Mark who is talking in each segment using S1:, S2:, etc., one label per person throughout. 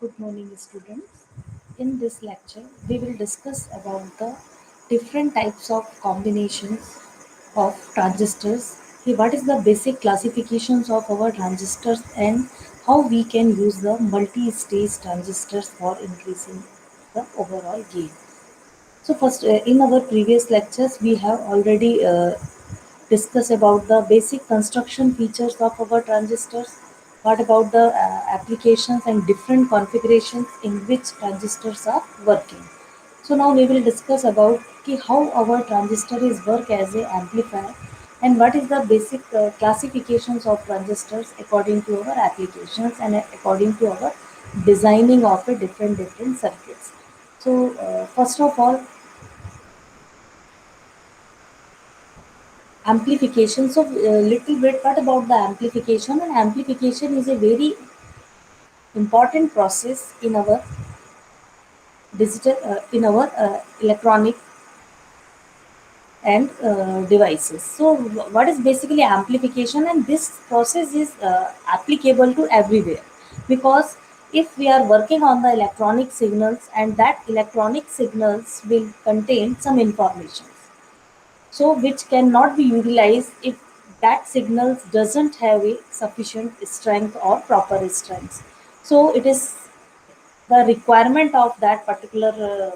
S1: Good morning, students. In this lecture, we will discuss about the different types of combinations of transistors. What is the basic classifications of our transistors and how we can use the multi-stage transistors for increasing the overall gain. So first, in our previous lectures, we have already discuss about the basic construction features of our transistors. What about the applications and different configurations in which transistors are working. So now we will discuss about how our transistor is work as a amplifier and what is the basic classifications of transistors according to our applications and according to our designing of a different circuits. So first of all, amplification. So little bit what about the amplification? And amplification is a very important process in our digital in our electronic and devices. So what is basically amplification? And this process is applicable to everywhere, because if we are working on the electronic signals and that electronic signals will contain some information, so which cannot be utilized if that signal doesn't have a sufficient strength or proper strength. So it is the requirement of that particular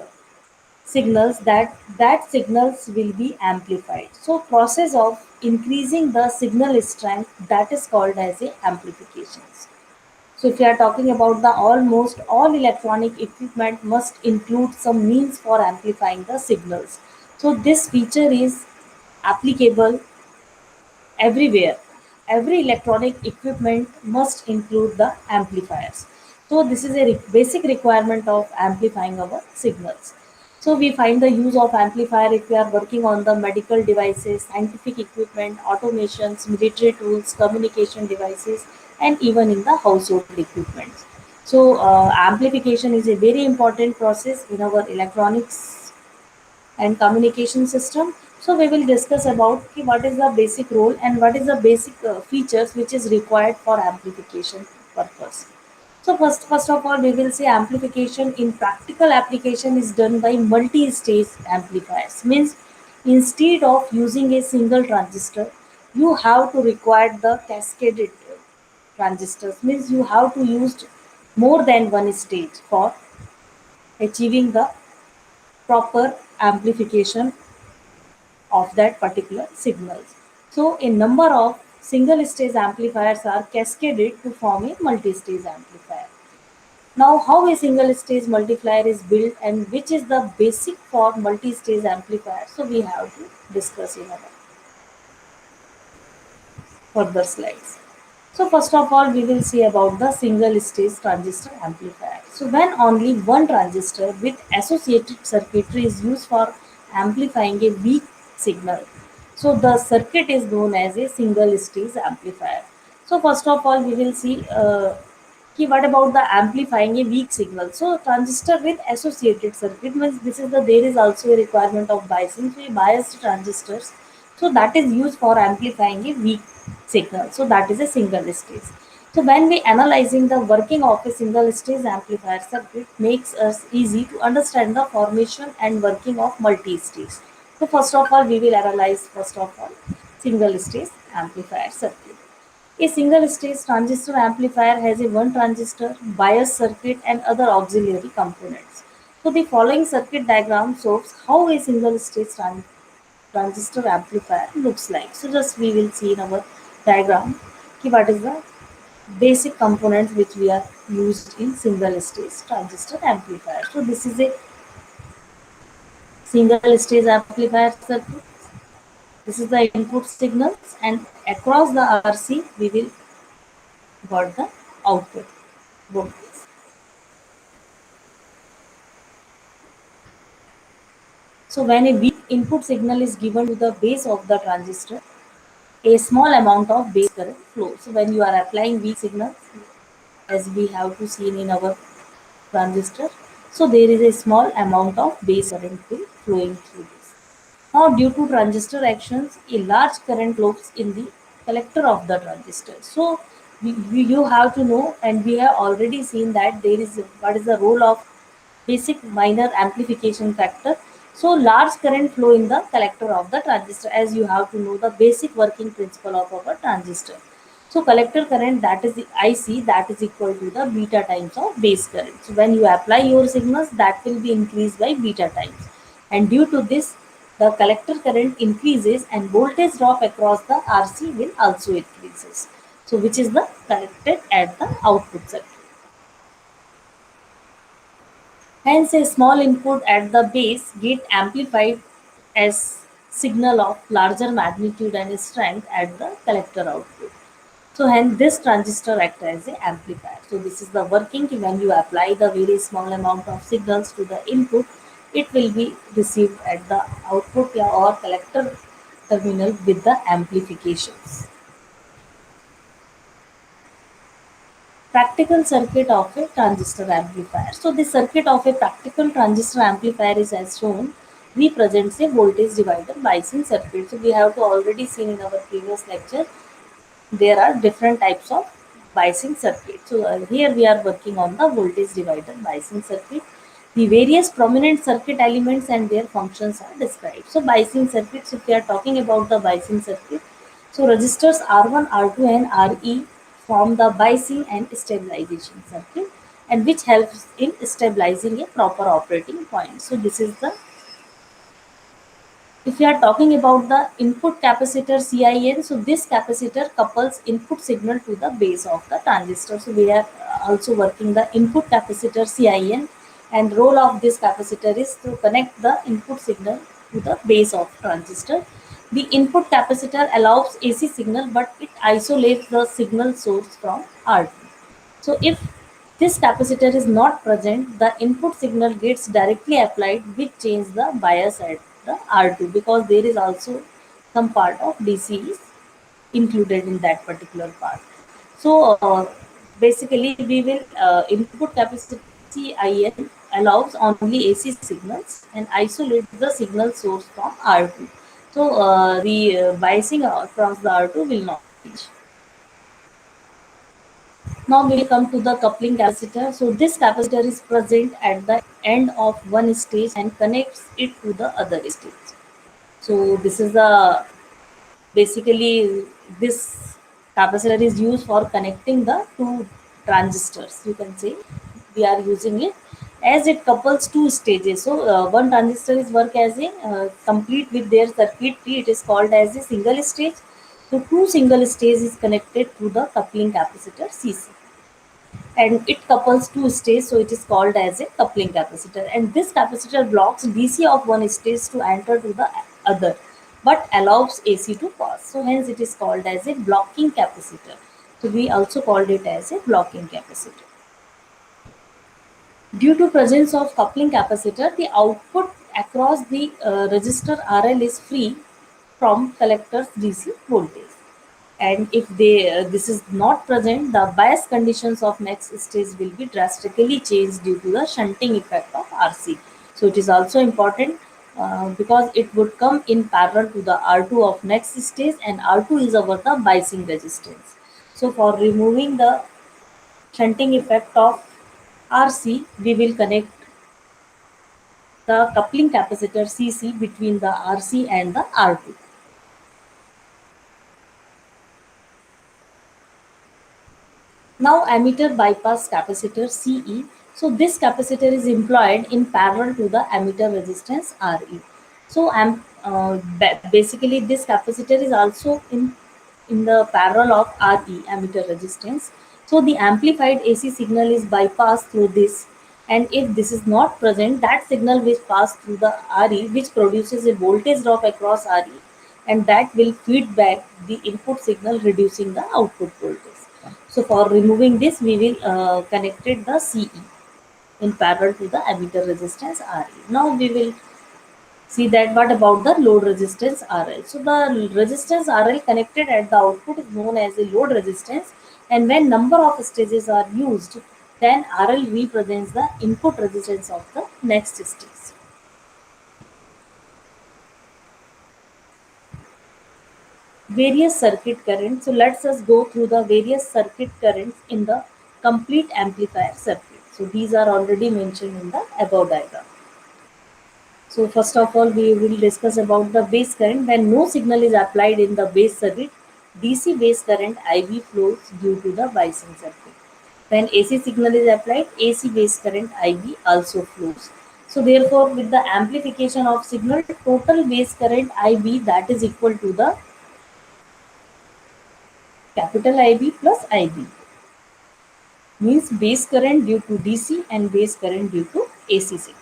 S1: signals that signals will be amplified. So process of increasing the signal strength, that is called as a amplifications. So if you are talking about the almost all electronic equipment must include some means for amplifying the signals. So this feature is applicable everywhere. Every electronic equipment must include the amplifiers. So this is a basic requirement of amplifying our signals. So we find the use of amplifier if we are working on the medical devices, scientific equipment, automations, military tools, communication devices, and even in the household equipment. So amplification is a very important process in our electronics and communication system. So we will discuss about what is the basic role and what is the basic features which is required for amplification purpose. So first of all, we will say amplification in practical application is done by multi-stage amplifiers. Means instead of using a single transistor, you have to require the cascaded transistors. Means you have to use more than one stage for achieving the proper amplification of that particular signals. So a number of single stage amplifiers are cascaded to form a multi-stage amplifier. Now how a single stage multiplier is built and which is the basic for multi-stage amplifier, so we have to discuss in our further slides. So first of all, we will see about the single stage transistor amplifier. So when only one transistor with associated circuitry is used for amplifying a weak signal, so the circuit is known as a single stage amplifier. So first of all, we will see what about the amplifying a weak signal. So transistor with associated circuit means this is the there is also a requirement of biasing. So a biased transistors, so that is used for amplifying a weak signal. So that is a single stage. So when we analyzing the working of a single stage amplifier circuit makes us easy to understand the formation and working of multi-stage. So first of all, we will analyze first of all single stage amplifier circuit. A single stage transistor amplifier has a one transistor, bias circuit and other auxiliary components. So the following circuit diagram shows how a single stage transistor amplifier looks like. So just we will see in our diagram what is the basic components which we are used in single stage transistor amplifier. So this is a single stage amplifier circuit. This is the input signals and across the RC we will got the output voltage. So when a weak input signal is given to the base of the transistor, a small amount of base current flows. So when you are applying weak signals, as we have to see in our transistor, so there is a small amount of base current will flowing through this. Now due to transistor actions, a large current flows in the collector of the transistor. So You have to know, and we have already seen that there is what is the role of basic minor amplification factor. So large current flow in the collector of the transistor, as you have to know the basic working principle of our transistor. So collector current, that is the IC, that is equal to the beta times of base current. So when you apply your signals, that will be increased by beta times, and due to this the collector current increases and voltage drop across the RC will also increases. So which is the collected at the output circuit. Hence, a small input at the base get amplified as signal of larger magnitude and strength at the collector output. So hence this transistor acts as a amplifier. So this is the working when you apply the very small amount of signals to the input, it will be received at the output or collector terminal with the amplifications. Practical circuit of a transistor amplifier. So the circuit of a practical transistor amplifier is as shown. Represents a voltage divider biasing circuit. So we have to already seen in our previous lecture there are different types of biasing circuit. So here we are working on the voltage divider biasing circuit. The various prominent circuit elements and their functions are described. So biasing circuits, if we are talking about the biasing circuit, so resistors R1, R2 and RE form the biasing and stabilization circuit, and which helps in stabilizing a proper operating point. So this is the, if you are talking about the input capacitor CIN, so this capacitor couples input signal to the base of the transistor. So we are also working the input capacitor CIN, and role of this capacitor is to connect the input signal to the base of transistor. The input capacitor allows AC signal, but it isolates the signal source from R2. So if this capacitor is not present, the input signal gets directly applied, which change the bias at the R2, because there is also some part of DC is included in that particular part. So basically we will input capacity CIN allows only AC signals and isolates the signal source from R2. So the biasing across the R2 will not change. Now we will come to the coupling capacitor. So this capacitor is present at the end of one stage and connects it to the other stage. So this is the, basically this capacitor is used for connecting the two transistors. You can say we are using it as it couples two stages. So one transistor is work as a complete with their circuitry. It is called as a single stage. So two single stage is connected to the coupling capacitor CC, and it couples two stages, so it is called as a coupling capacitor, and this capacitor blocks DC of one stage to enter to the other but allows AC to pass, so hence it is called as a blocking capacitor. So we also called it as a blocking capacitor. Due to presence of coupling capacitor, the output across the resistor RL is free from collector's DC voltage. And if this is not present, the bias conditions of next stage will be drastically changed due to the shunting effect of RC. So it is also important because it would come in parallel to the R2 of next stage, and R2 is our the biasing resistance. So for removing the shunting effect of RC, we will connect the coupling capacitor CC between the RC and the R2. Now emitter bypass capacitor CE. So this capacitor is employed in parallel to the emitter resistance RE. So basically this capacitor is also in the parallel of RE emitter resistance. So the amplified AC signal is bypassed through this, and if this is not present, that signal will pass through the RE, which produces a voltage drop across RE, and that will feed back the input signal, reducing the output voltage. So for removing this, we will connected the CE in parallel to the emitter resistance RE. Now we will see that what about the load resistance RL. So the resistance RL connected at the output is known as a load resistance, and when number of stages are used, then RL represents the input resistance of the next stage. various circuit currents. So let's us go through the various circuit currents in the complete amplifier circuit. So these are already mentioned in the above diagram. So first of all, we will discuss about the base current. When no signal is applied in the base circuit, DC base current IB flows due to the biasing circuit. When AC signal is applied, AC base current IB also flows. So therefore, with the amplification of signal, total base current IB, that is equal to the capital IB plus IB, means base current due to DC and base current due to AC signal.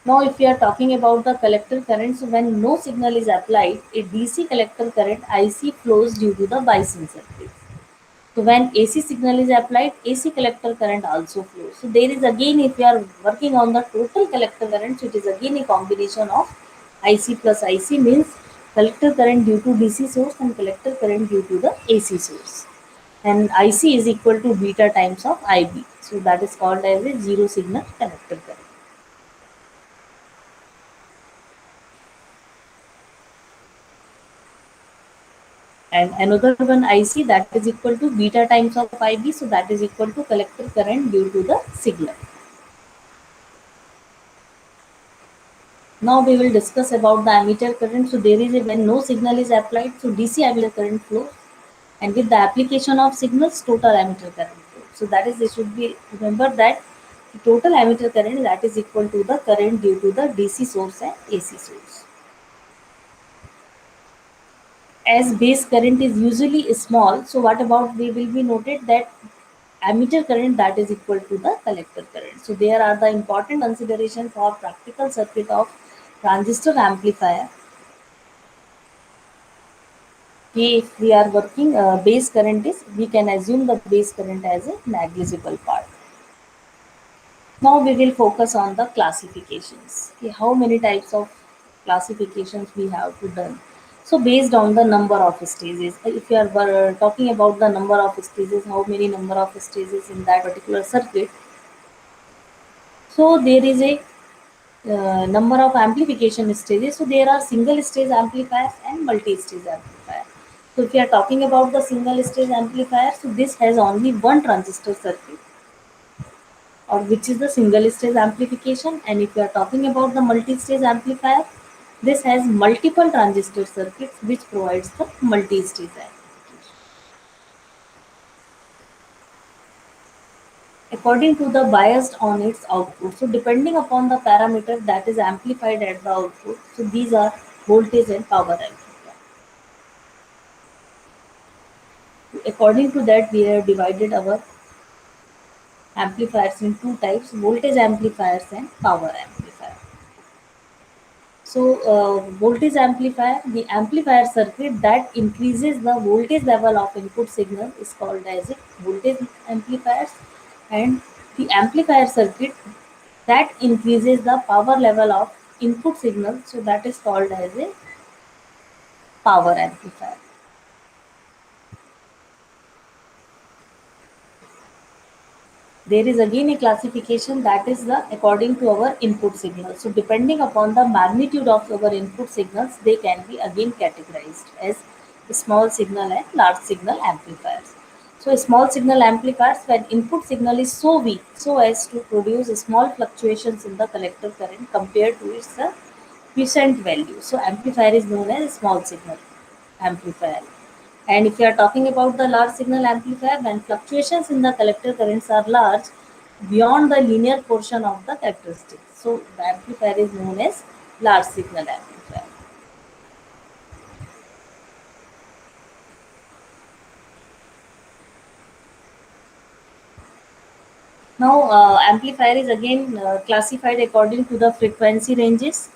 S1: Now, if we are talking about the collector current, so when no signal is applied, a DC collector current IC flows due to the biasing circuit. So when AC signal is applied, AC collector current also flows. So there is again, if we are working on the total collector current, so it is again a combination of IC plus IC, means collector current due to DC source and collector current due to the AC source. And IC is equal to beta times of IB. So that is called as a zero signal collector current. And another one IC, that is equal to beta times of IB, so that is equal to collector current due to the signal. Now we will discuss about the ammeter current. So there is a, when no signal is applied, so DC ammeter current flows, and with the application of signals, total ammeter current flows. So that is, it should be remember that the total ammeter current, that is equal to the current due to the DC source and AC source. As base current is usually small, so what about, we will be noted that ammeter current, that is equal to the collector current. So there are the important consideration for practical circuit of transistor amplifier. If we are working base current is, we can assume the base current as a negligible part. Now we will focus on the classifications. Okay, how many types of classifications we have to done. So based on the number of stages, if you are talking about the number of stages, how many number of stages in that particular circuit. So there is a number of amplification stages. So there are single stage amplifiers and multi stage amplifier. So if you are talking about the single stage amplifier, so this has only one transistor circuit, or which is the single stage amplification. And if you are talking about the multi stage amplifier, this has multiple transistor circuits which provides the multi stage amplification. According to the biased on its output. So depending upon the parameter that is amplified at the output, so these are voltage and power amplifier. According to that, we have divided our amplifiers in two types: voltage amplifiers and power amplifier. So voltage amplifier, the amplifier circuit that increases the voltage level of input signal is called as a voltage amplifiers, and the amplifier circuit that increases the power level of input signal, so that is called as a power amplifier. There is again a classification, that is the according to our input signal. So depending upon the magnitude of our input signals, they can be again categorized as small signal and large signal amplifiers. So small signal amplifiers, when input signal is so weak so as to produce small fluctuations in the collector current compared to its quiescent value. So amplifier is known as small signal amplifier. And if you are talking about the large signal amplifier, when fluctuations in the collector currents are large beyond the linear portion of the characteristic, so the amplifier is known as large signal amplifier. Now, amplifier is again classified according to the frequency ranges.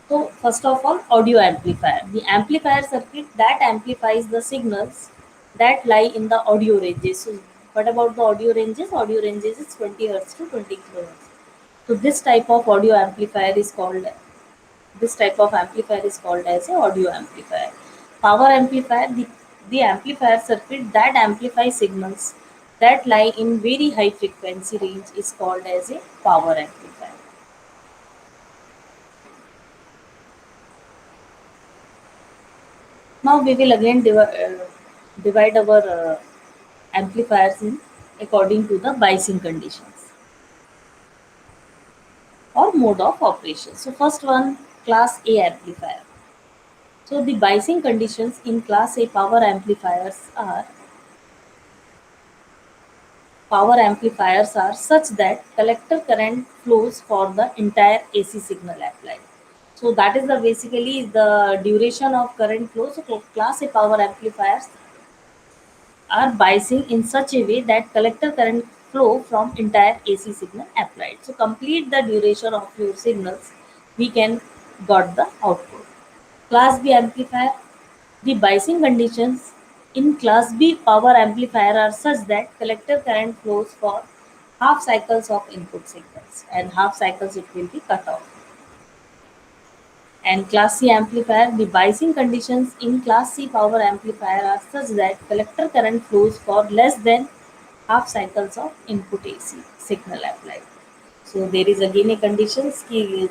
S1: So, first of all, audio amplifier. The amplifier circuit that amplifies the signals that lie in the audio ranges. So, what about the audio ranges? Audio ranges is 20 hertz to 20 kilohertz. So, this type of amplifier is called as a audio amplifier. Power amplifier, the amplifier circuit that amplifies signals that lie in very high frequency range is called as a power amplifier. Now we will again divide our amplifiers in according to the biasing conditions or mode of operation. So first one, class A amplifier. So the biasing conditions in class A power amplifiers are such that collector current flows for the entire AC signal applied. So that is the basically the duration of current flow. So class A power amplifiers are biasing in such a way that collector current flow from entire AC signal applied. So complete the duration of your signals, we can got the output. Class B amplifier, the biasing conditions in class B power amplifier are such that collector current flows for half cycles of input signals and half cycles it will be cut off. And class C amplifier, the biasing conditions in class C power amplifier are such that collector current flows for less than half cycles of input AC signal applied. So there is again a conditions कि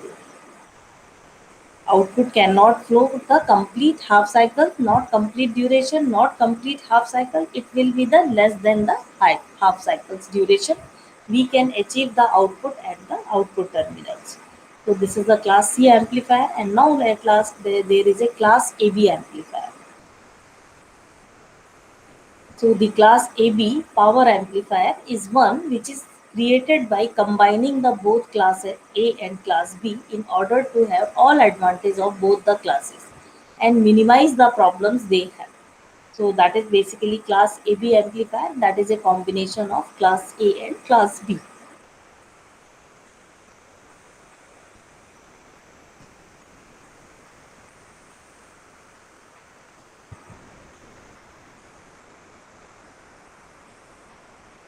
S1: output cannot flow the complete half cycle, not complete duration, not complete half cycle. It will be the less than the high half cycles duration. We can achieve the output at the output terminals. So this is the class C amplifier, and now at last there is a class AB amplifier. So the class AB power amplifier is one which is created by combining the both class A and class B in order to have all advantage of both the classes and minimize the problems they have. So that is basically class AB amplifier, that is a combination of class A and class B.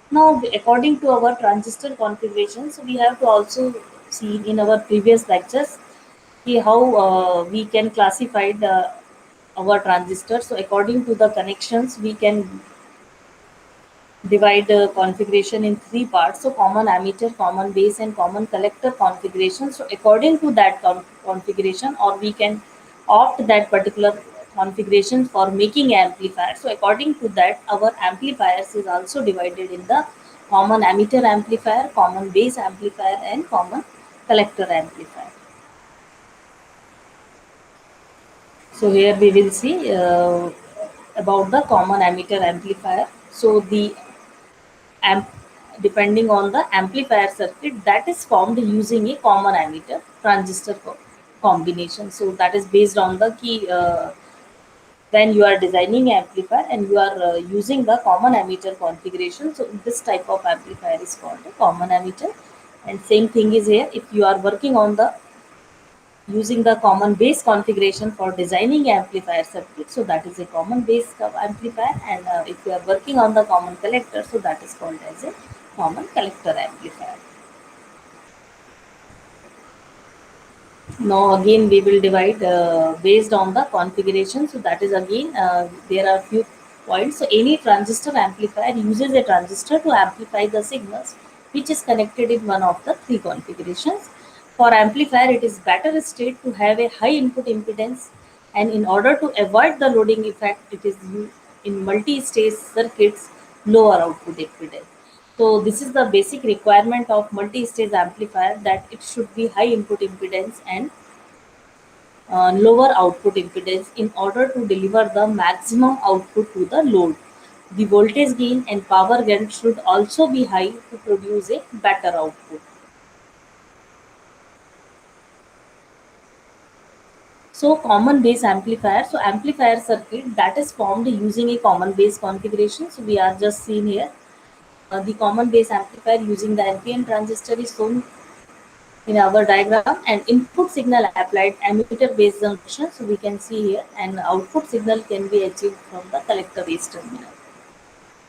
S1: Now according to our transistor configurations, we have to also see in our previous lectures how we can classify our transistor. So according to the connections, we can divide the configuration in three parts. So common ammeter, common base, and common collector configuration. So according to that configuration, or we can opt that particular configuration for making amplifier. So according to that, our amplifiers is also divided in the common ammeter amplifier, common base amplifier, and common collector amplifier. So here we will see about the common ammeter amplifier. So the amp, depending on the amplifier circuit that is formed using a common ammeter transistor combination. So that is based on the key when you are designing amplifier and you are using the common ammeter configuration. So this type of amplifier is called a common ammeter. And same thing is here if you are working on the using the common base configuration for designing amplifier circuit, so that is a common base amplifier. And if you are working on the common collector, so that is called as a common collector amplifier. Now again we will divide based on the configuration. So that is again there are few points. So any transistor amplifier uses a transistor to amplify the signals which is connected in one of the three configurations. For amplifier, it is better state to have a high input impedance, and in order to avoid the loading effect, it is used in multi-stage circuits lower output impedance. So this is the basic requirement of multi-stage amplifier, that it should be high input impedance and lower output impedance in order to deliver the maximum output to the load. The voltage gain and power gain should also be high to produce a better output. So common base amplifier. So amplifier circuit that is formed using a common base configuration. So we are just seeing here the common base amplifier using the NPN transistor is shown in our diagram, and input signal applied emitter base junction. So we can see here, and output signal can be achieved from the collector base terminal.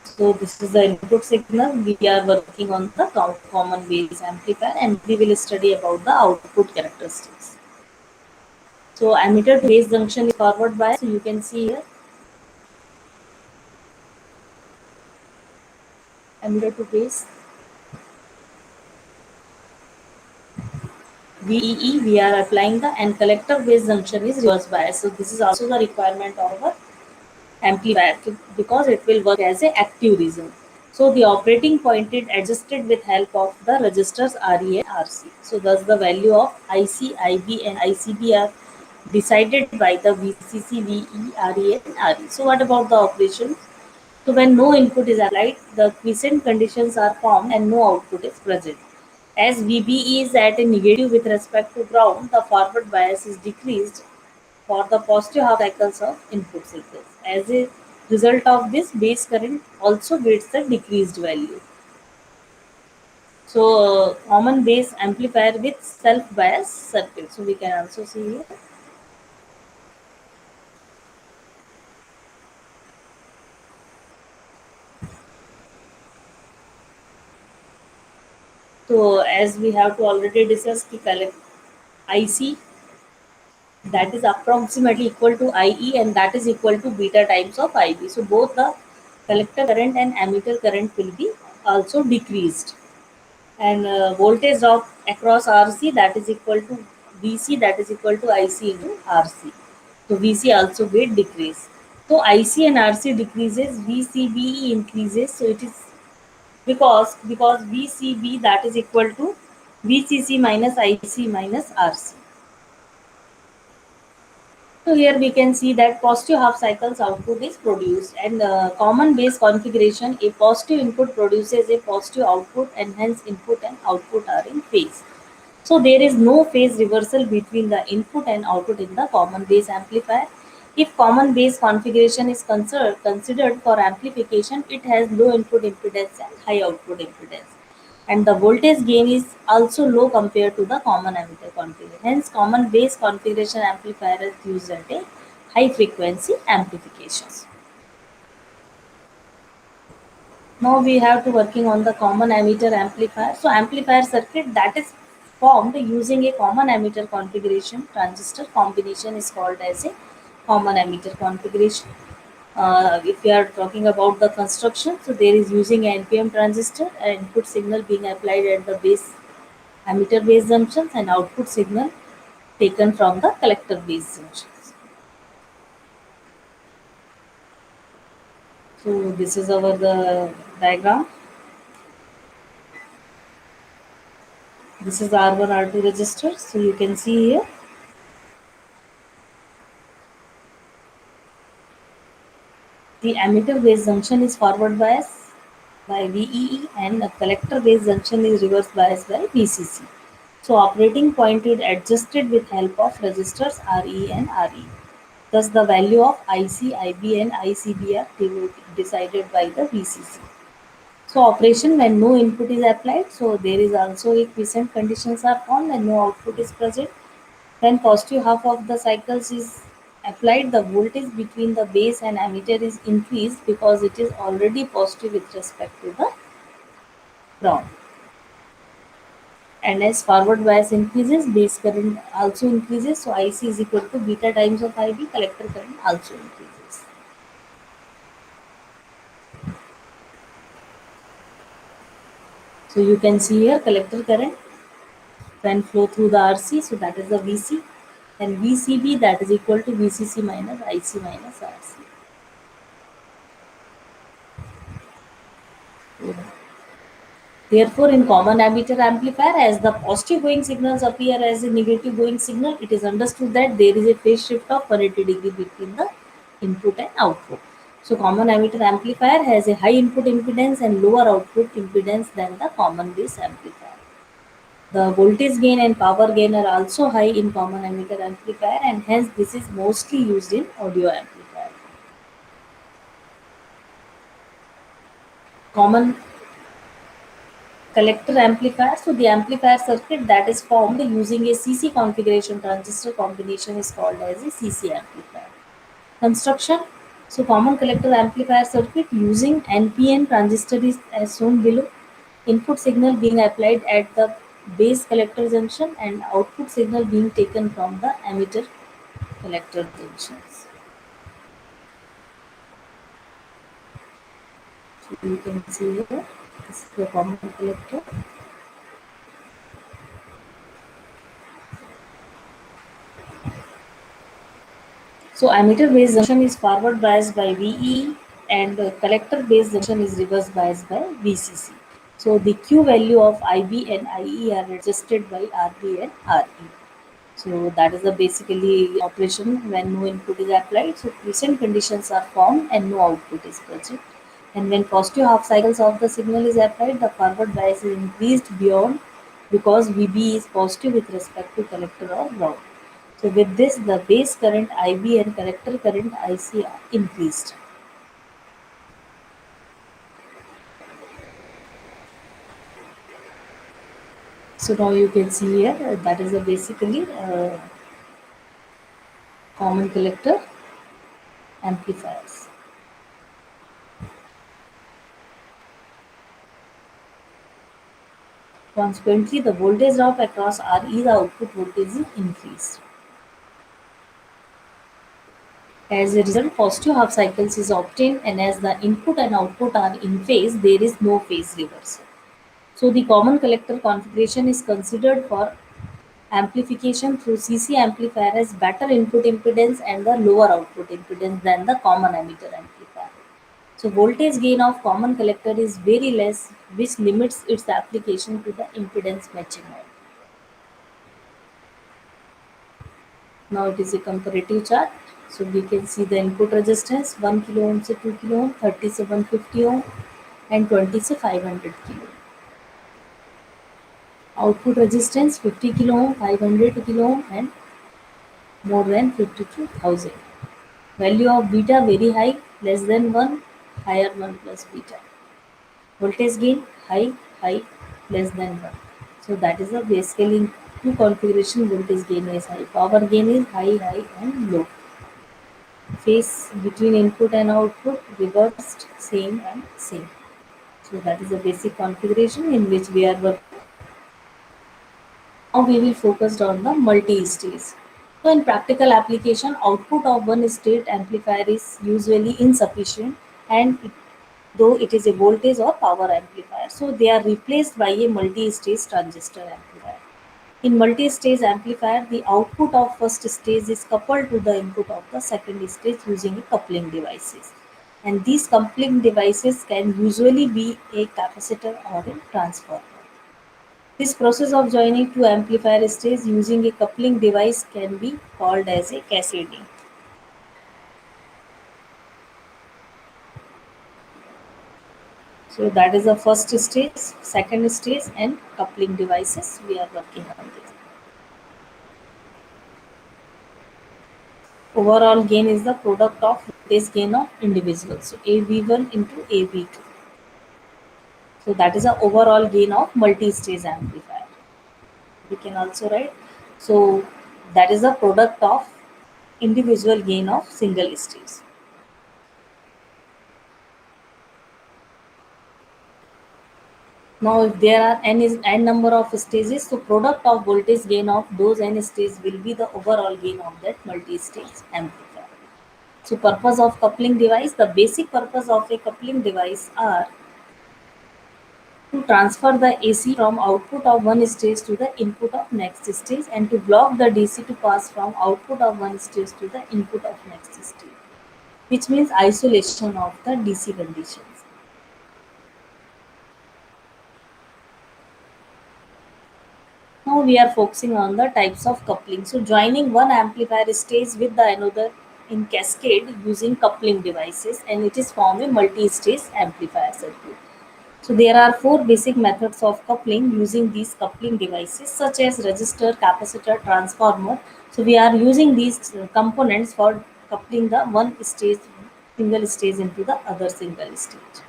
S1: So this is the input signal. We are working on the common base amplifier, and we will study about the output characteristics. So emitter to base junction is forward bias. So you can see here emitter to base VEE we are applying the, and collector base junction is reverse bias. So this is also the requirement of our amplifier because it will work as a active region. So the operating point is adjusted with help of the registers RE and RC. So thus the value of IC, IB and ICB are decided by the VCC, VE, RE and RE. So what about the operation? So when no input is applied, the quiescent conditions are formed and no output is present. As VBE is at a negative with respect to ground, the forward bias is decreased for the positive half cycles of input signals. As a result of this, base current also gets the decreased value. So, common base amplifier with self bias circuit. So, we can also see here. So, as we have to already discuss, the collect IC that is approximately equal to IE and that is equal to beta times of IB. So, both the collector current and emitter current will be also decreased. And voltage drop across RC that is equal to VC that is equal to IC into RC. So VC also get decrease. So IC and RC decreases, VCBE increases. So it is because VCB that is equal to VCC minus IC minus RC. So here we can see that positive half cycles output is produced and common base configuration, a positive input produces a positive output and hence input and output are in phase. So there is no phase reversal between the input and output in the common base amplifier. If common base configuration is considered for amplification, it has low input impedance and high output impedance. And the voltage gain is also low compared to the common emitter configuration. Hence, common base configuration amplifier is used at a high frequency amplifications. Now we have to working on the common emitter amplifier. So amplifier circuit that is formed using a common emitter configuration transistor combination is called as a common emitter configuration. If we are talking about the construction, so there is using an NPN transistor, an input signal being applied at the base emitter base junctions and output signal taken from the collector base junctions. So this is our the diagram. This is R1 R2 register. So you can see here the emitter base junction is forward bias by VEE and the collector base junction is reverse bias by VCC. So operating point is adjusted with help of resistors RE and RE. Thus the value of IC, IB and ICB are decided by the VCC. So operation when no input is applied, so there is also a quiescent conditions are formed and no output is present. When positive half of the cycles is applied, the voltage between the base and emitter is increased because it is already positive with respect to the ground. And as forward bias increases, base current also increases. So IC is equal to beta times of IB, collector current also increases. So you can see here collector current when flow through the RC, so that is the VC, and VCB that is equal to VCC minus IC minus RC. Therefore, in common emitter amplifier, as the positive going signals appear as a negative going signal, it is understood that there is a phase shift of 180 degree between the input and output. So, common emitter amplifier has a high input impedance and lower output impedance than the common base amplifier. The voltage gain and power gain are also high in common emitter amplifier and hence this is mostly used in audio amplifier. Common collector amplifier. So the amplifier circuit that is formed using a CC configuration transistor combination is called as a CC amplifier. Construction. So common collector amplifier circuit using NPN transistor is as shown below. Input signal being applied at the base collector junction and output signal being taken from the emitter collector junctions. So you can see here, this is the common collector. So emitter based junction is forward biased by VE, and collector based junction is reverse biased by VCC. So the Q value of IB and IE are adjusted by RB and RE. So that is the basically operation when no input is applied. So quiescent conditions are formed and no output is present. And when positive half cycles of the signal is applied, the forward bias is increased beyond because VB is positive with respect to collector or ground. So with this, the base current IB and collector current IC are increased. So now you can see here that is a basically common collector amplifiers. Consequently, the voltage drop across RE, the output voltage is increased. As a result, positive half cycles is obtained, and as the input and output are in phase, there is no phase reversal. So the common collector configuration is considered for amplification through CC amplifier has better input impedance and the lower output impedance than the common emitter amplifier. So voltage gain of common collector is very less, which limits its application to the impedance matching mode. Now it is a comparative chart. So we can see the input resistance 1 kilo ohm से 2 kilo ohm, 30 से 150 ohm, and 20 से 500 kilo. Output resistance 50 kilo ohm, 500 kilo ohm, and more than 52,000. Value of beta very high, less than 1, higher 1 plus beta. Voltage gain high, high, less than 1. So that is the basically two configuration voltage gain is high. Power gain is high, high, and low. Phase between input and output reversed, same and same. So that is the basic configuration in which we are working. Now we will focus on the multi-stage. So in practical application, output of one state amplifier is usually insufficient, and though it is a voltage or power amplifier. So they are replaced by a multi-stage transistor amplifier. In multi-stage amplifier, the output of first stage is coupled to the input of the second stage using a coupling devices. And these coupling devices can usually be a capacitor or a transformer. This process of joining two amplifier stages using a coupling device can be called as a cascading. So that is the first stage, second stage, and coupling devices we are working on this. Overall gain is the product of voltage gain of individuals. So AV1 into AV2. So that is the overall gain of multi-stage amplifier. We can also write. So that is the product of individual gain of single stage. Now, if there are n number of stages, so product of voltage gain of those n stages will be the overall gain of that multi-stage amplifier. So, purpose of coupling device, the basic purpose of a coupling device are to transfer the AC from output of one stage to the input of next stage, and to block the DC to pass from output of one stage to the input of next stage, which means isolation of the DC conditions. Now we are focusing on the types of coupling. So joining one amplifier stage with the another in cascade using coupling devices, and it is form a multi-stage amplifier circuit. So there are four basic methods of coupling using these coupling devices such as resistor, capacitor, transformer. So we are using these components for coupling the one stage single stage into the other single stage.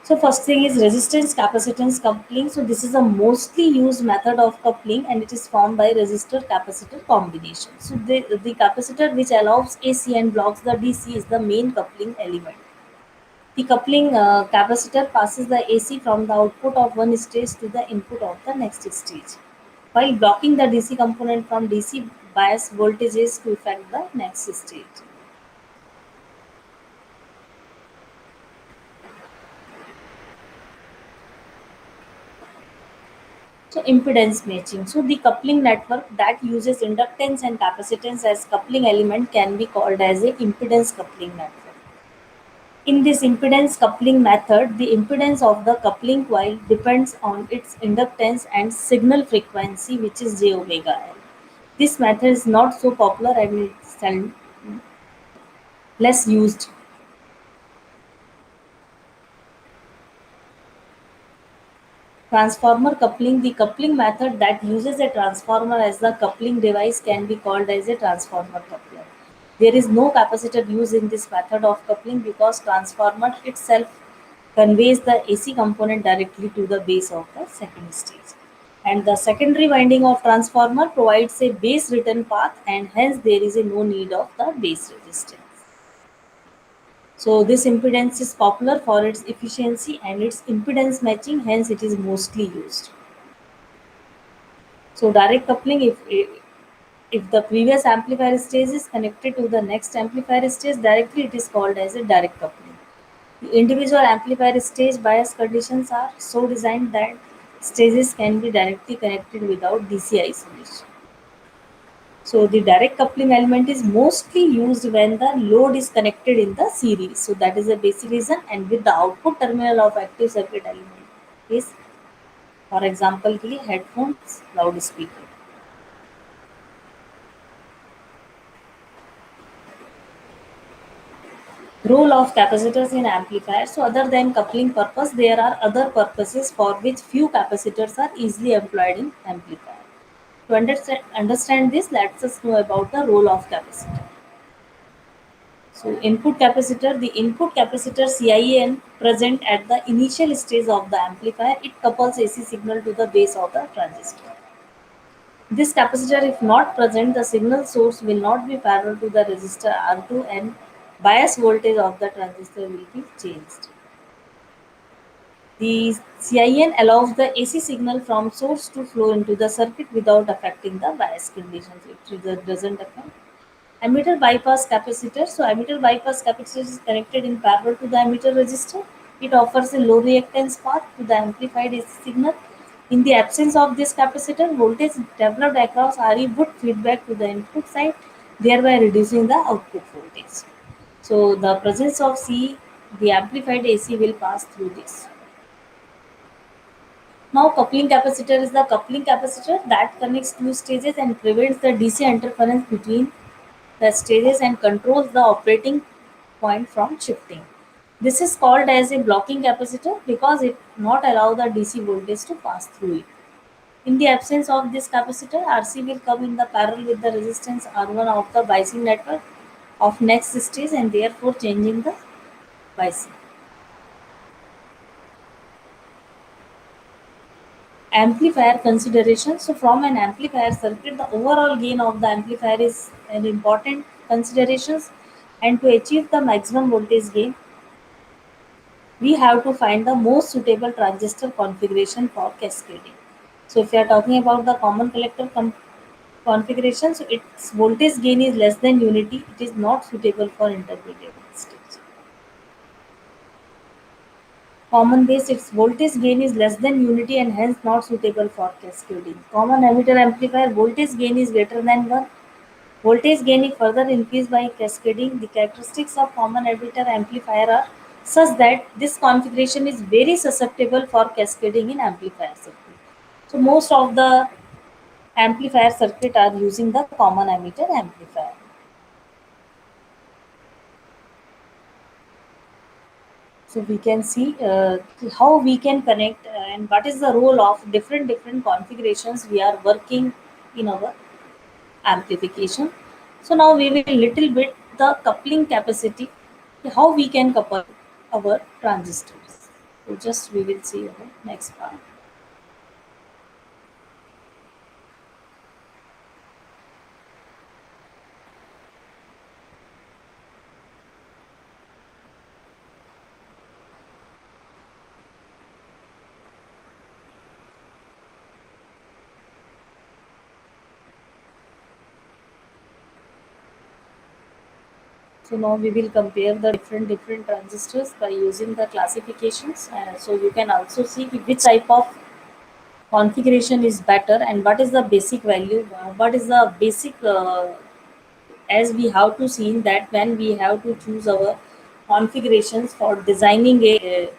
S1: So first thing is resistance capacitance coupling. So this is a mostly used method of coupling, and it is formed by resistor capacitor combination. So the capacitor which allows AC and blocks the DC is the main coupling element. The coupling capacitor passes the AC from the output of one stage to the input of the next stage, while blocking the DC component from DC bias voltages to affect the next stage. So impedance matching. So the coupling network that uses inductance and capacitance as coupling element can be called as a impedance coupling network. In this impedance coupling method, the impedance of the coupling coil depends on its inductance and signal frequency, which is j omega l. This method is not so popular and it's less used. Transformer coupling. The coupling method that uses a transformer as the coupling device can be called as a transformer coupler. There is no capacitor used in this method of coupling because transformer itself conveys the AC component directly to the base of the second stage. And the secondary winding of transformer provides a base return path, and hence there is a no need of the base resistance. So this impedance is popular for its efficiency and its impedance matching, hence it is mostly used. So direct coupling, if the previous amplifier stage is connected to the next amplifier stage directly, it is called as a direct coupling. The individual amplifier stage bias conditions are so designed that stages can be directly connected without DC isolation. So the direct coupling element is mostly used when the load is connected in the series. So that is the basic reason, and with the output terminal of active circuit element is, for example, the headphones, loudspeaker. Role of capacitors in amplifiers. So other than coupling purpose, there are other purposes for which few capacitors are easily employed in amplifier. To understand this, let us know about the role of capacitor. So input capacitor, the input capacitor CIN present at the initial stage of the amplifier, it couples AC signal to the base of the transistor. This capacitor, if not present, the signal source will not be parallel to the resistor R2 and bias voltage of the transistor will be changed. The CIN allows the AC signal from source to flow into the circuit without affecting the bias conditions. It doesn't affect. Emitter bypass capacitor. So emitter bypass capacitor is connected in parallel to the emitter resistor. It offers a low reactance path to the amplified AC signal. In the absence of this capacitor, voltage developed across RE would feedback to the input side, thereby reducing the output voltage. So the presence of C, the amplified AC will pass through this. Now coupling capacitor is the coupling capacitor that connects two stages and prevents the DC interference between the stages and controls the operating point from shifting. This is called as a blocking capacitor because it not allow the DC voltage to pass through it. In the absence of this capacitor, RC will come in the parallel with the resistance R1 of the biasing network of next stage and therefore changing the biasing. Amplifier consideration. So from an amplifier circuit, the overall gain of the amplifier is an important considerations, and to achieve the maximum voltage gain, we have to find the most suitable transistor configuration for cascading. So if you are talking about the common collector configuration, so its voltage gain is less than unity. It is not suitable for intermediate stage. Common base, its voltage gain is less than unity and hence not suitable for cascading. Common emitter amplifier voltage gain is greater than 1. Voltage gain is further increased by cascading. The characteristics of common emitter amplifier are such that this configuration is very susceptible for cascading in amplifier circuit. So most of the amplifier circuit are using the common emitter amplifier. So we can see how we can connect and what is the role of different configurations we are working in our amplification. So now we will little bit the coupling capacity, how we can couple our transistors. So just we will see our next part. So now we will compare the different transistors by using the classifications. So you can also see which type of configuration is better, and what is the basic value, what is the basic as we have to see that when we have to choose our configurations for designing a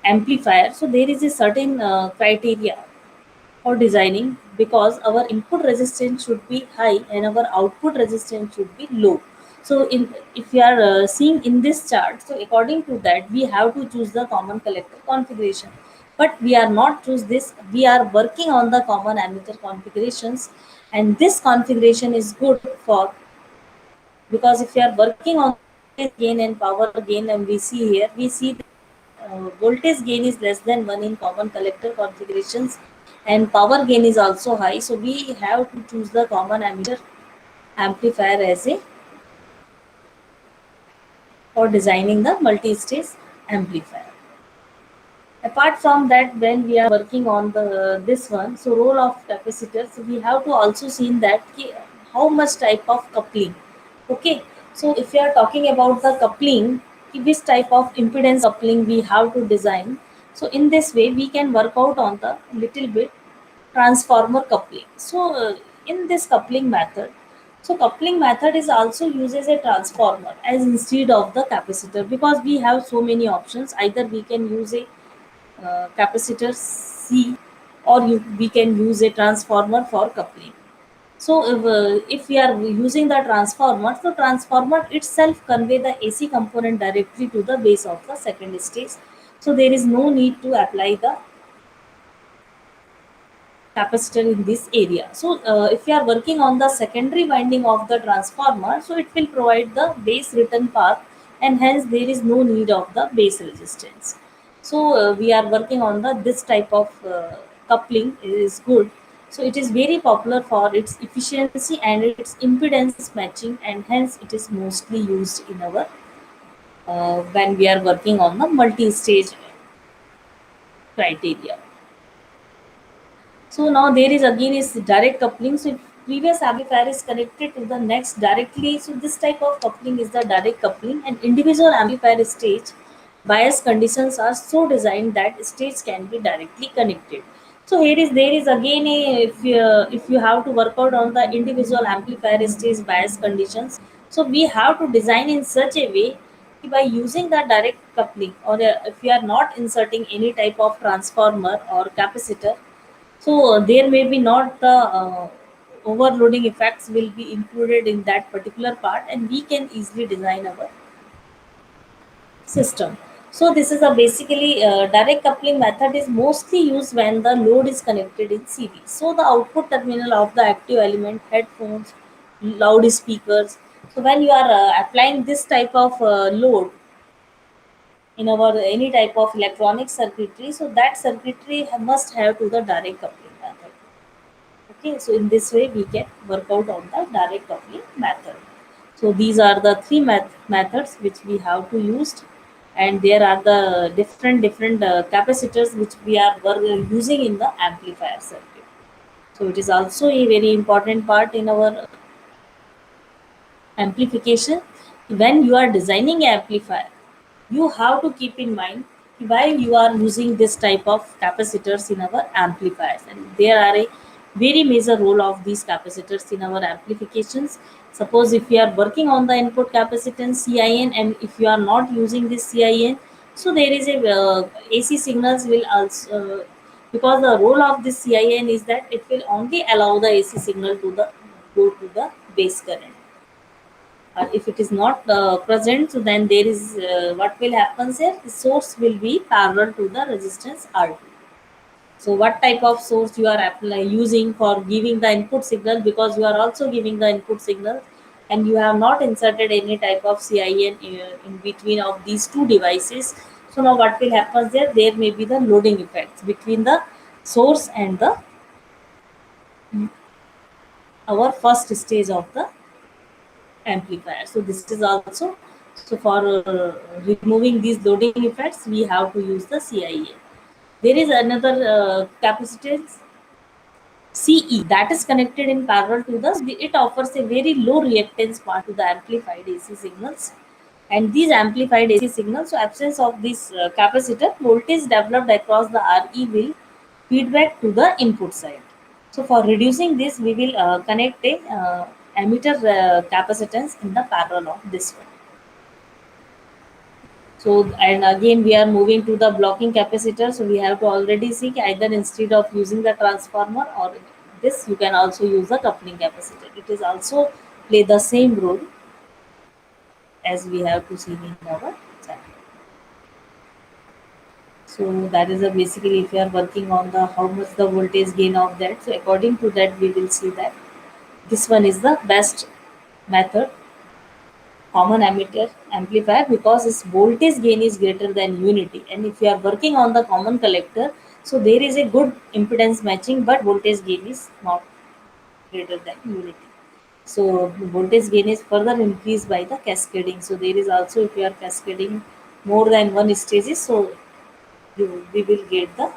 S1: amplifier, so there is a certain criteria for designing, because our input resistance should be high and our output resistance should be low. So in, if you are seeing in this chart, so according to that we have to choose the common collector configuration, but we are not choose this, we are working on the common ammeter configurations. And this configuration is good for, because if you are working on voltage gain and power gain, and we see here, we see voltage gain is less than 1 in common collector configurations, and power gain is also high, so we have to choose the common ammeter amplifier as a, for designing the multi-stage amplifier. Apart from that, when we are working on the this one, so role of capacitors, we have to also see that how much type of coupling. Okay, so if you are talking about the coupling, which type of impedance coupling we have to design, so in this way we can work out on the little bit transformer coupling. So in this coupling method, so coupling method is also uses a transformer as instead of the capacitor, because we have so many options. Either we can use a capacitor C, or we can use a transformer for coupling. So if we are using the transformer, so transformer itself convey the AC component directly to the base of the second stage. So there is no need to apply the capacitor in this area. So if you are working on the secondary winding of the transformer, so it will provide the base return path, and hence there is no need of the base resistance. So we are working on the this type of coupling is good. So it is very popular for its efficiency and its impedance matching, and hence it is mostly used in our when we are working on the multi-stage criteria. So now there is again is direct coupling. So if previous amplifier is connected to the next directly, so this type of coupling is the direct coupling. And individual amplifier stage bias conditions are so designed that stage can be directly connected. So here is there is again a, if you have to work out on the individual amplifier stage bias conditions, so we have to design in such a way कि by using the direct coupling, or if you are not inserting any type of transformer or capacitor, so there may be not the overloading effects will be included in that particular part, and we can easily design our system. So this is a basically direct coupling method is mostly used when the load is connected in series. So the output terminal of the active element, headphones, loudspeakers. So when you are applying this type of load in our any type of electronic circuitry, so that circuitry must have to the direct coupling method. Okay, so in this way we can work out on the direct coupling method. So these are the three methods which we have to use, and there are the different capacitors which we are using in the amplifier circuit. So it is also a very important part in our amplification. When you are designing an amplifier, you have to keep in mind why you are using this type of capacitors in our amplifiers, and there are a very major role of these capacitors in our amplifications. Suppose if you are working on the input capacitance CIN, and if you are not using this CIN, so there is a AC signals will also because the role of this CIN is that it will only allow the AC signal to the go to the base current. If it is not present, so then there is what will happen here, the source will be parallel to the resistance R2. So what type of source you are using for giving the input signal, because you are also giving the input signal, and you have not inserted any type of CIN in between of these two devices. So now what will happen there, there may be the loading effects between the source and the our first stage of the amplifier. So this is also, so for removing these loading effects, we have to use the CIA. There is another capacitance CE that is connected in parallel to the, it offers a very low reactance part to the amplified AC signals. And these amplified AC signals, so absence of this capacitor, voltage developed across the RE will feedback to the input side. So for reducing this, we will connect a emitter capacitance in the parallel of this one. So and again we are moving to the blocking capacitor. So we have to already see either instead of using the transformer or this, you can also use the coupling capacitor. It is also play the same role as we have to see in our channel. So that is a basically if you are working on the how much the voltage gain of that. So according to that, we will see that this one is the best method, common emitter amplifier, because its voltage gain is greater than unity. And if you are working on the common collector, so there is a good impedance matching, but voltage gain is not greater than unity. So the voltage gain is further increased by the cascading. So there is also if you are cascading more than one stages, so we will get the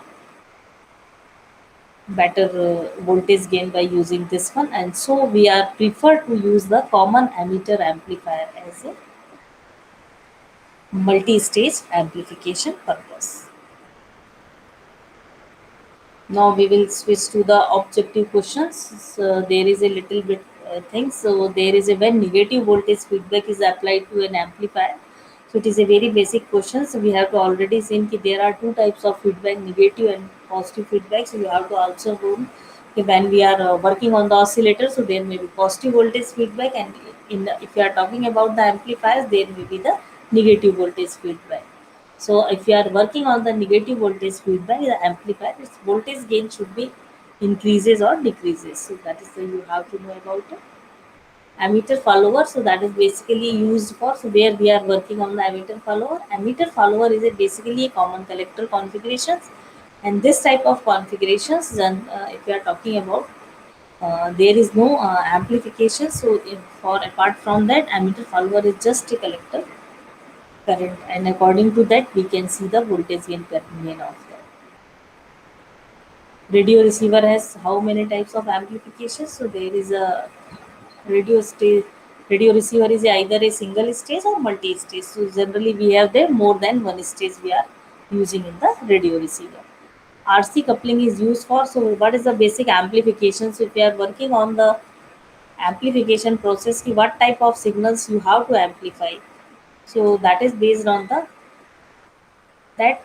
S1: better voltage gain by using this one. And so we are prefer to use the common emitter amplifier as a multi-stage amplification purpose. Now we will switch to the objective questions. So there is a little bit thing. So there is a when negative voltage feedback is applied to an amplifier. So it is a very basic question. So we have to already seen that there are two types of feedback, negative and positive feedback. So you have to also know that when we are working on the oscillator, so there may be positive voltage feedback, and if you are talking about the amplifiers, there may be the negative voltage feedback. So if you are working on the negative voltage feedback, the amplifier, its voltage gain should be increases or decreases. So that is the you have to know about it. Ammeter follower. So that is basically used for so where we are working on the ammeter follower. Ammeter follower is a basically a common collector configurations, and this type of configurations. Then if you are talking about there is no amplification. So for apart from that, ammeter follower is just a collector current, and according to that we can see the voltage gain current gain of that. Radio receiver has how many types of amplification? So there is a radio stage. Radio receiver is either a single stage or multi stage. So generally we have there more than one stage we are using in the radio receiver. RC coupling is used for, so what is the basic amplification? So if you are working on the amplification process, ki what type of signals you have to amplify. So that is based on the that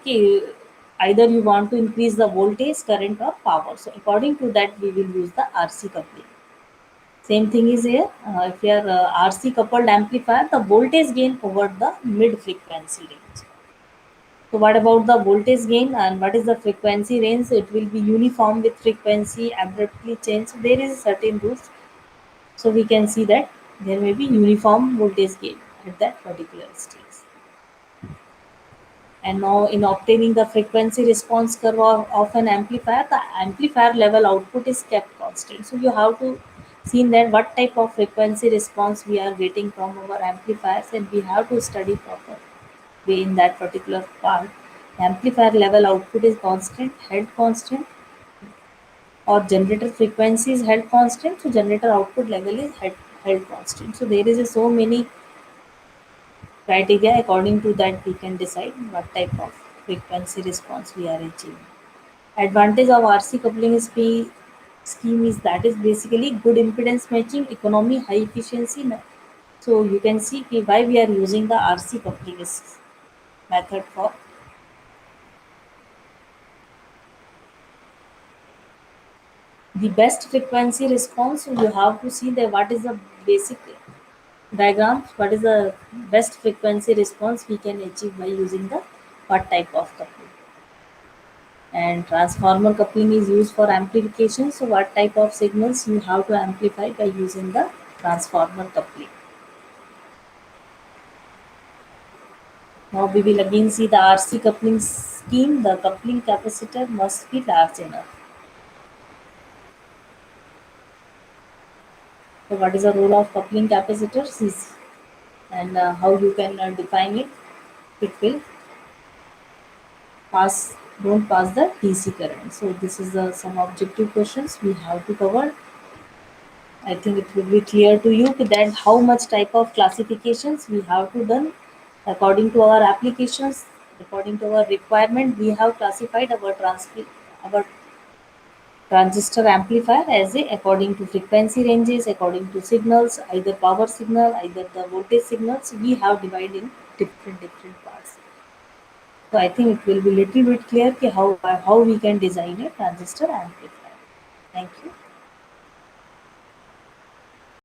S1: either you want to increase the voltage, current or power. So according to that we will use the RC coupling. Same thing is here. If you are RC coupled amplifier, the voltage gain over the mid frequency range. So what about the voltage gain and what is the frequency range? So it will be uniform with frequency abruptly change. So there is certain rules. So we can see that there may be uniform voltage gain at that particular stage. And now in obtaining the frequency response curve of an amplifier, the amplifier level output is kept constant. So you have to see that what type of frequency response we are getting from our amplifiers, and we have to study proper way in that particular part. Amplifier level output is constant, held constant, or generator frequency is held constant. So generator output level is held constant. So there is so many criteria. According to that we can decide what type of frequency response we are achieving. Advantage of RC coupling scheme is that is basically good impedance matching, economy, high efficiency. So you can see why we are using the RC coupling method for the best frequency response. So you have to see that what is the basic diagram, what is the best frequency response we can achieve by using the what type of coupling. And transformer coupling is used for amplification. So what type of signals you have to amplify by using the transformer coupling. Now we will again see the RC coupling scheme. The coupling capacitor must be large enough. So what is the role of coupling capacitors is, and how you can define it? It will pass don't pass the DC current. So this is the some objective questions we have to cover. I think it will be clear to you that how much type of classifications we have to done according to our applications, according to our requirement. We have classified our transistor amplifier as a according to frequency ranges, according to signals, either power signal, either the voltage signals, we have divided in different parts. So I think it will be little bit clear कि how we can design a transistor amplifier. Thank you.